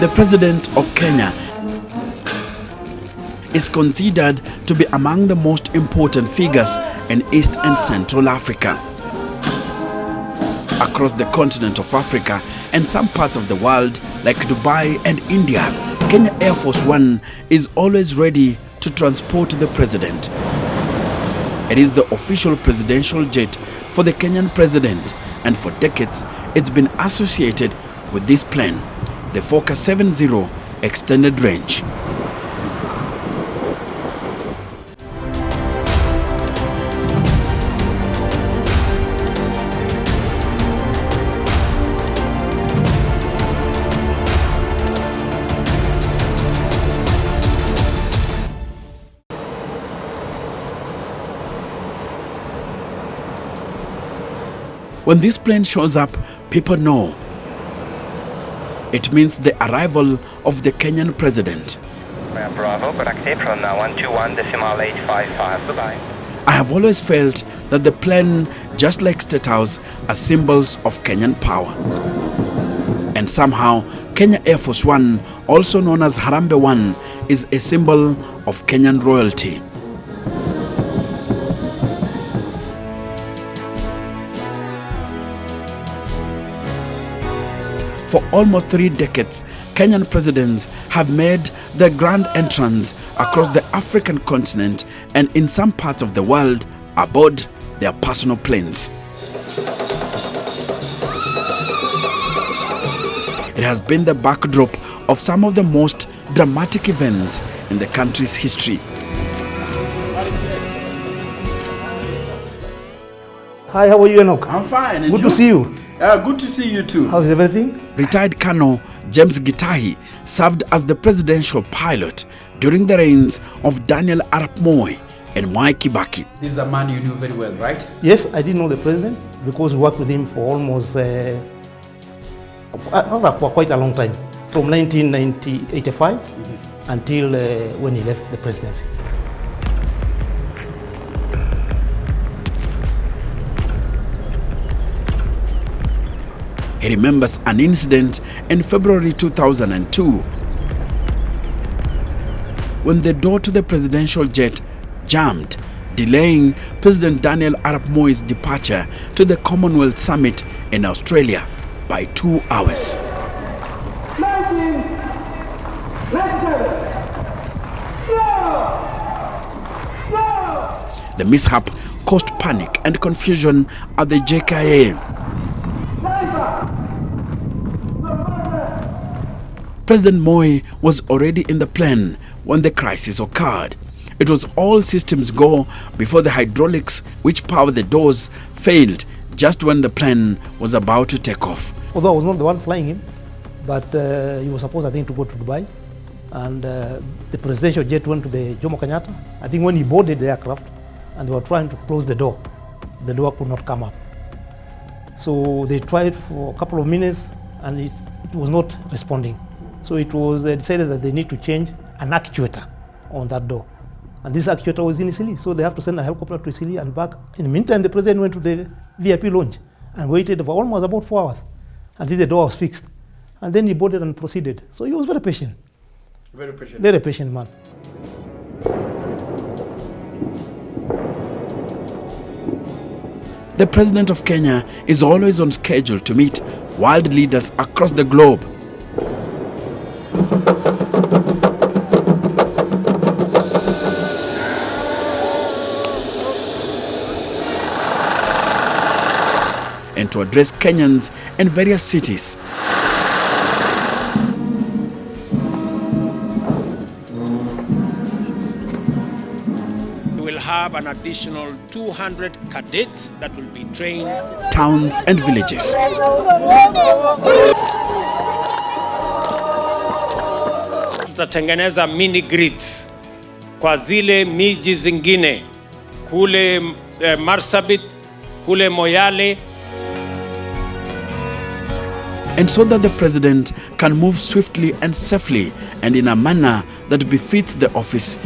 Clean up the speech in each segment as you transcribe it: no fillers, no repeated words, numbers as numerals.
The President of Kenya is considered to be among the most important figures in East and Central Africa. Across the continent of Africa and some parts of the world like Dubai and India, Kenya Airforce One is always ready to transport the president. It is the official presidential jet for the Kenyan president, and for decades it's been associated with this plane, the Fokker 70 extended range. When this plane shows up, people know it means the arrival of the Kenyan president. Bravo, productive from 121.855. Goodbye. I have always felt that the plane, just like State House, are symbols of Kenyan power. And somehow, Kenya Airforce One, also known as Harambee One, is a symbol of Kenyan royalty. For almost 3 decades, Kenyan presidents have made their grand entrance across the African continent and in some parts of the world aboard their personal planes. It has been the backdrop of some of the most dramatic events in the country's history. Hi, how are you, Enoch? I'm fine. Good to see you. Good to see you too. How's everything? Retired Colonel James Gitahi served as the presidential pilot during the reigns of Daniel Arap Moi and Mwai Kibaki. This is a man you knew very well, right? Yes, I did know the president because we worked with him for almost for quite a long time, from 1985 until when he left the presidency. He remembers an incident in February 2002 when the door to the presidential jet jammed, delaying President Daniel Arap Moi's departure to the Commonwealth Summit in Australia by 2 hours. The mishap caused panic and confusion at the JKA. President Moi was already in the plane when the crisis occurred. It was all systems go before the hydraulics which powered the doors failed just when the plane was about to take off. Although I was not the one flying him, but he was supposed, I think, to go to Dubai. And the presidential jet went to the Jomo Kenyatta. I think when he boarded the aircraft and they were trying to close the door could not come up. So they tried for a couple of minutes and it was not responding. So it was decided that they need to change an actuator on that door. And this actuator was in Isili, so they have to send a helicopter to Isili and back. In the meantime, the president went to the VIP lounge and waited for almost about 4 hours until the door was fixed. And then he boarded and proceeded. So he was very patient. Very patient. Very patient man. The president of Kenya is always on schedule to meet world leaders across the globe. And to address Kenyans in various cities. We will have an additional 200 cadets that will be trained. Towns and villages. Tutatengeneza mini grids kwa zile miji zingine kule Marsabit, kule Moyale. And so that the president can move swiftly and safely and in a manner that befits the office.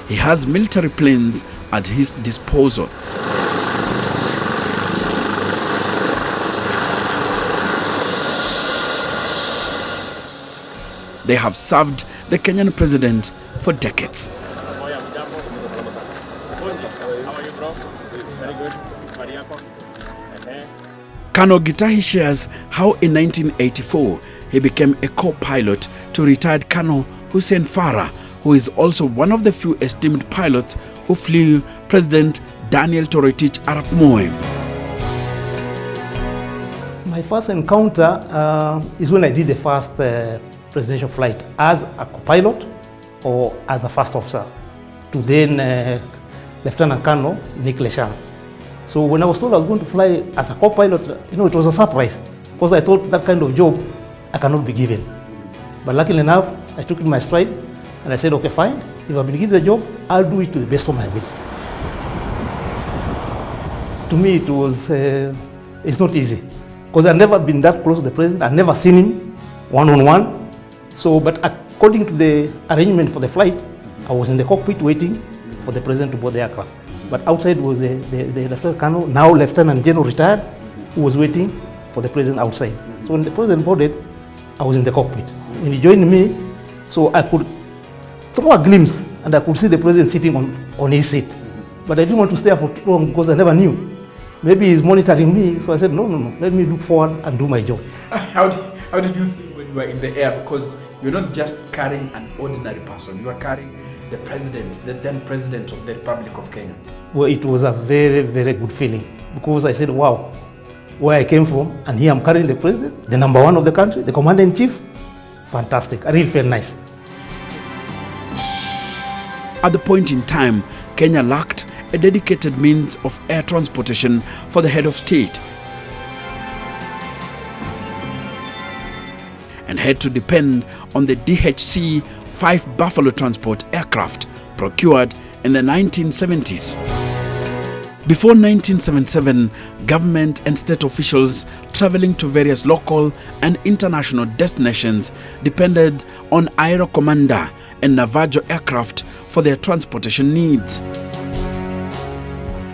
He has military planes at his disposal. they have served the Kenyan president for decades. Colonel Gitahi shares how in 1984 he became a co-pilot to retired Colonel Hussein Farah, who is also one of the few esteemed pilots who flew President Daniel Toroitich Arap Moi. My first encounter is when I did the first presidential flight as a co-pilot or as a first officer to then Lieutenant Colonel Nick Leshang. So when I was told I was going to fly as a co-pilot, it was a surprise because I thought that kind of job I cannot be given. But luckily enough, I took it in my stride and I said, okay, fine. If I've been given the job, I'll do it to the best of my ability. To me, it was, it's not easy because I've never been that close to the president. I've never seen him one-on-one. So, but according to the arrangement for the flight, I was in the cockpit waiting for the president to board the aircraft. But outside was the Lieutenant Colonel, now Lieutenant General retired, who was waiting for the president outside. So when the president boarded, I was in the cockpit. When he joined me, so I could throw a glimpse and I could see the president sitting on his seat. But I didn't want to stay for too long because I never knew. Maybe he's monitoring me, so I said, no, let me look forward and do my job. How did you feel when you were in the air? Because you're not just carrying an ordinary person, you are carrying the president, the then president of the Republic of Kenya. Well, it was a very, very good feeling because I said, wow, where I came from, and here I'm carrying the president, the number one of the country, the commander-in-chief. Fantastic. I really felt nice. At the point in time, Kenya lacked a dedicated means of air transportation for the head of state and had to depend on the DHC-5 Buffalo transport aircraft procured in the 1970s. Before 1977, government and state officials traveling to various local and international destinations depended on Aero Commander and Navajo aircraft for their transportation needs.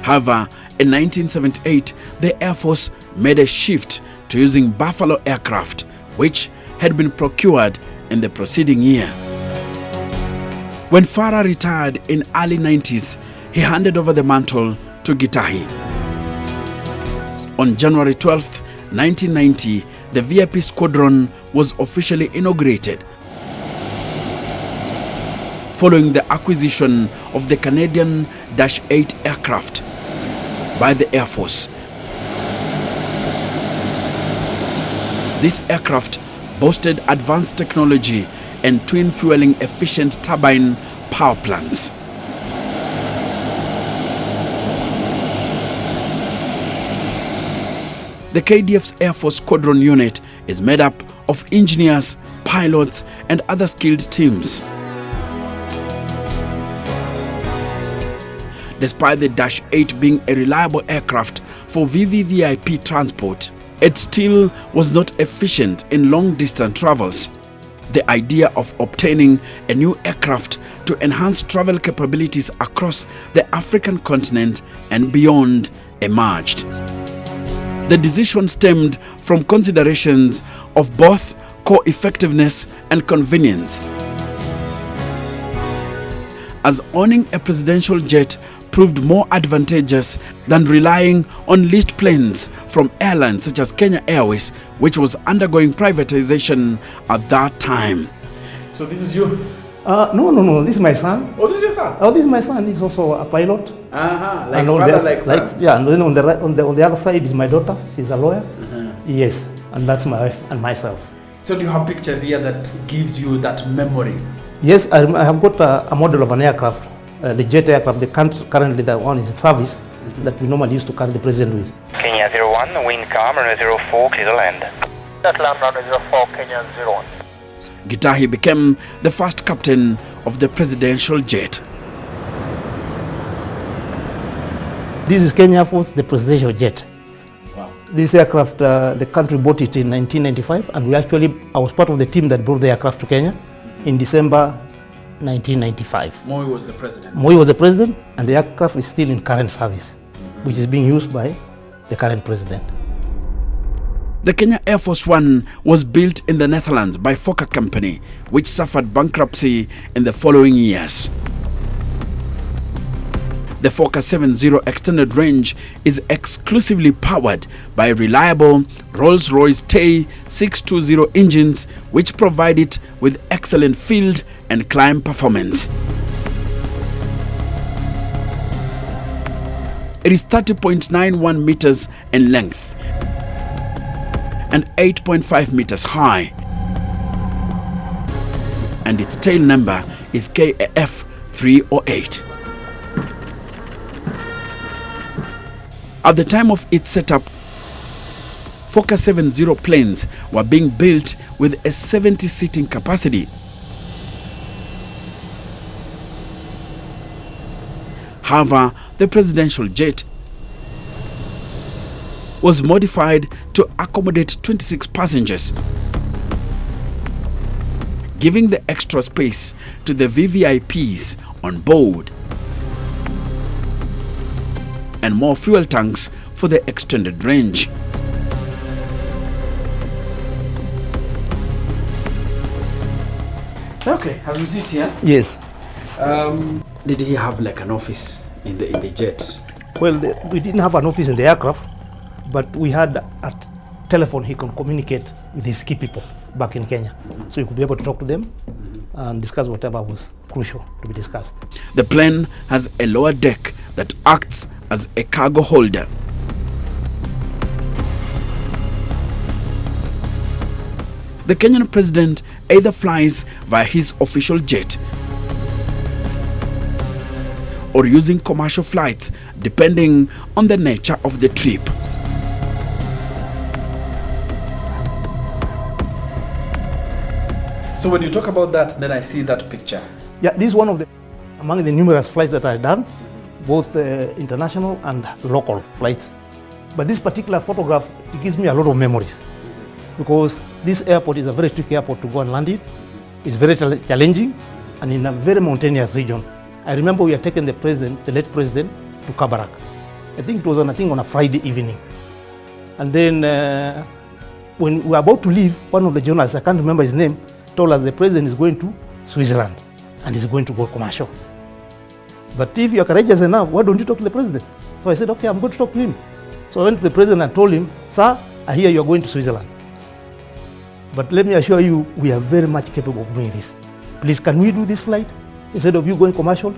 However, in 1978, the Air Force made a shift to using Buffalo aircraft, which had been procured in the preceding year. When Farah retired in early 90s, he handed over the mantle to Gitahi. On January 12, 1990, the VIP squadron was officially inaugurated, following the acquisition of the Canadian Dash 8 aircraft by the Air Force. This aircraft boasted advanced technology and twin fueling efficient turbine power plants. The KDF's Air Force Squadron unit is made up of engineers, pilots, and other skilled teams. Despite the Dash 8 being a reliable aircraft for VVVIP transport, it still was not efficient in long-distance travels. The idea of obtaining a new aircraft to enhance travel capabilities across the African continent and beyond emerged. The decision stemmed from considerations of both co-effectiveness and convenience, as owning a presidential jet proved more advantageous than relying on leased planes from airlines such as Kenya Airways, which was undergoing privatization at that time. So this is you? No, this is my son. Oh, this is your son? Oh, this is my son. He's also a pilot. Like father, like son? Yeah, and then on the other side is my daughter. She's a lawyer. Yes, and that's my wife and myself. So do you have pictures here that gives you that memory? Yes, I have got a model of an aircraft, the jet aircraft, currently the one is in service, that we normally used to carry the president with. Kenya 01, wind calm, runway 04, clear to land. That's land runway 04, Kenyan 01. Gitahi became the first captain of the presidential jet. This is Kenya Air Force, the presidential jet. Wow. This aircraft, the country bought it in 1995, and I was part of the team that brought the aircraft to Kenya in December 1995. Moi was the president. Moi was the president, and the aircraft is still in current service, which is being used by the current president. The Kenya Airforce One was built in the Netherlands by Fokker company, which suffered bankruptcy in the following years. The Fokker 70 extended range is exclusively powered by reliable Rolls-Royce Tay 620 engines, which provide it with excellent field and climb performance. It is 30.91 meters in length and 8.5 meters high, and its tail number is KAF 308. At the time of its setup, Fokker 70 planes were being built with a 70-seating capacity. However, the presidential jet was modified to accommodate 26 passengers, giving the extra space to the VVIPs on board and more fuel tanks for the extended range. Okay, have you seen here? Yes. Did he have like an office in the jet? Well, we didn't have an office in the aircraft, but we had a telephone he could communicate with his key people back in Kenya. So he could be able to talk to them and discuss whatever was crucial to be discussed. The plane has a lower deck that acts as a cargo holder. The Kenyan president either flies via his official jet or using commercial flights, depending on the nature of the trip. So when you talk about that, then I see that picture. Yeah, this is one of the among the numerous flights that I've done, both international and local flights. But this particular photograph, it gives me a lot of memories, because this airport is a very tricky airport to go and land in. It's very challenging and in a very mountainous region. I remember we had taken the late president, to Kabarak. I think it was on a Friday evening. And then when we were about to leave, one of the journalists, I can't remember his name, told us the president is going to Switzerland and he's going to go commercial. But if you're courageous enough, why don't you talk to the president? So I said, okay, I'm going to talk to him. So I went to the president and told him, sir, I hear you're going to Switzerland. But let me assure you, we are very much capable of doing this. Please, can we do this flight instead of you going commercial?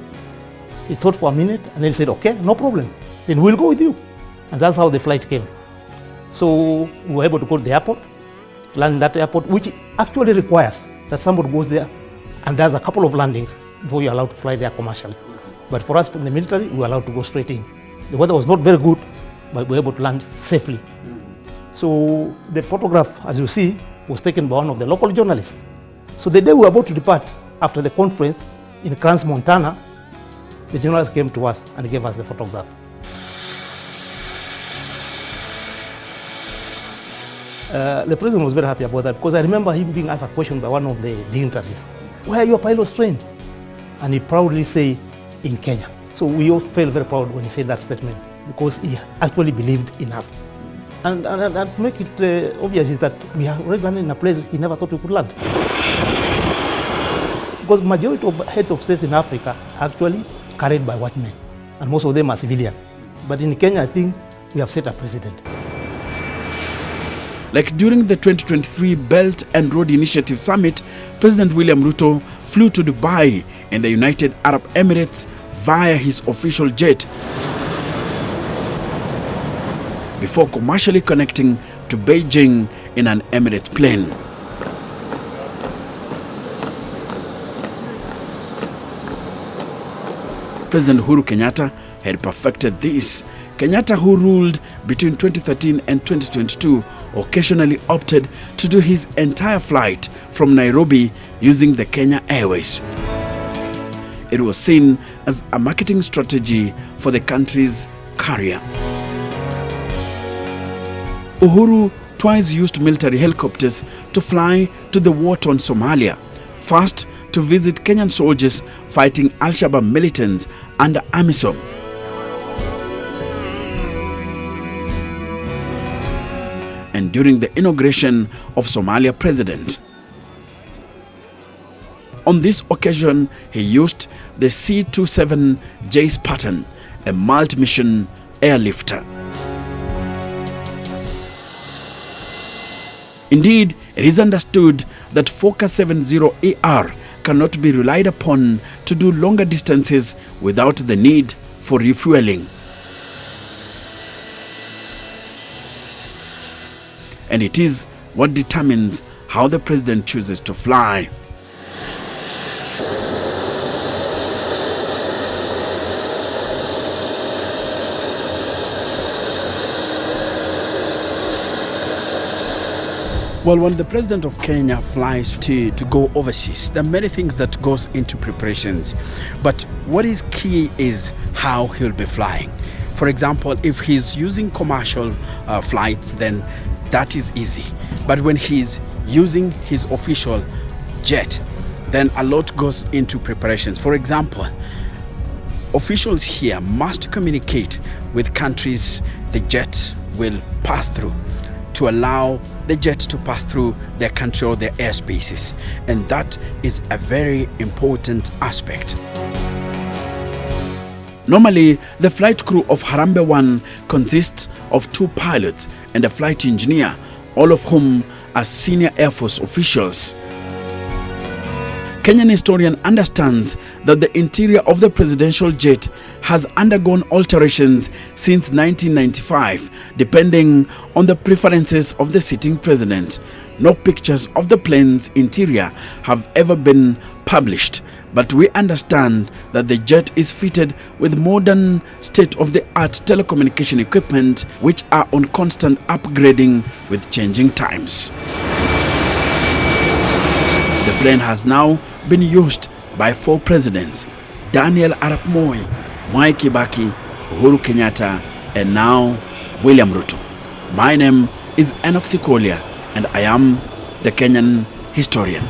He thought for a minute and then he said, okay, no problem. Then we'll go with you. And that's how the flight came. So we were able to go to the airport, land in that airport, which actually requires that somebody goes there and does a couple of landings before you're allowed to fly there commercially. But for us in the military, we were allowed to go straight in. The weather was not very good, but we were able to land safely. So the photograph, as you see, was taken by one of the local journalists. So the day we were about to depart, after the conference in Crans, Montana, the journalist came to us and gave us the photograph. The president was very happy about that, because I remember him being asked a question by one of the dignitaries, where are your pilots trained? And he proudly said, in Kenya. So we all felt very proud when he said that statement, because he actually believed in us. And to make it obvious is that we are already landing in a place he never thought we could land. Because majority of heads of states in Africa are actually carried by white men, and most of them are civilian. But in Kenya, I think we have set a precedent. Like during the 2023 Belt and Road Initiative Summit, President William Ruto flew to Dubai in the United Arab Emirates via his official jet before commercially connecting to Beijing in an Emirates plane. President Uhuru Kenyatta had perfected this. Kenyatta, who ruled between 2013 and 2022, occasionally opted to do his entire flight from Nairobi using the Kenya Airways. It was seen as a marketing strategy for the country's carrier. Uhuru twice used military helicopters to fly to the war-torn Somalia, first to visit Kenyan soldiers fighting Al-Shabaab militants under AMISOM. and during the inauguration of Somalia President. On this occasion, he used the C-27 J Spartan, a multi-mission airlifter. Indeed, it is understood that Fokker 70ER cannot be relied upon to do longer distances without the need for refueling. And it is what determines how the president chooses to fly. Well, when the president of Kenya flies to go overseas, there are many things that goes into preparations. But what is key is how he'll be flying. For example, if he's using commercial flights, then that is easy. But when he's using his official jet, then a lot goes into preparations. For example, officials here must communicate with countries the jet will pass through to allow the jet to pass through their country or their airspaces. And that is a very important aspect. Normally, the flight crew of Harambee One consists of 2 pilots and a flight engineer, all of whom are senior Air Force officials. Kenyan historian understands that the interior of the presidential jet has undergone alterations since 1995, depending on the preferences of the sitting president. No pictures of the plane's interior have ever been published, but we understand that the jet is fitted with modern state-of-the-art telecommunication equipment, which are on constant upgrading with changing times. The plane has now been used by 4 presidents: Daniel Arap Moi, Mwai Kibaki, Uhuru Kenyatta, and now William Ruto. My name is Enoch Sikolia, and I am the Kenyan historian.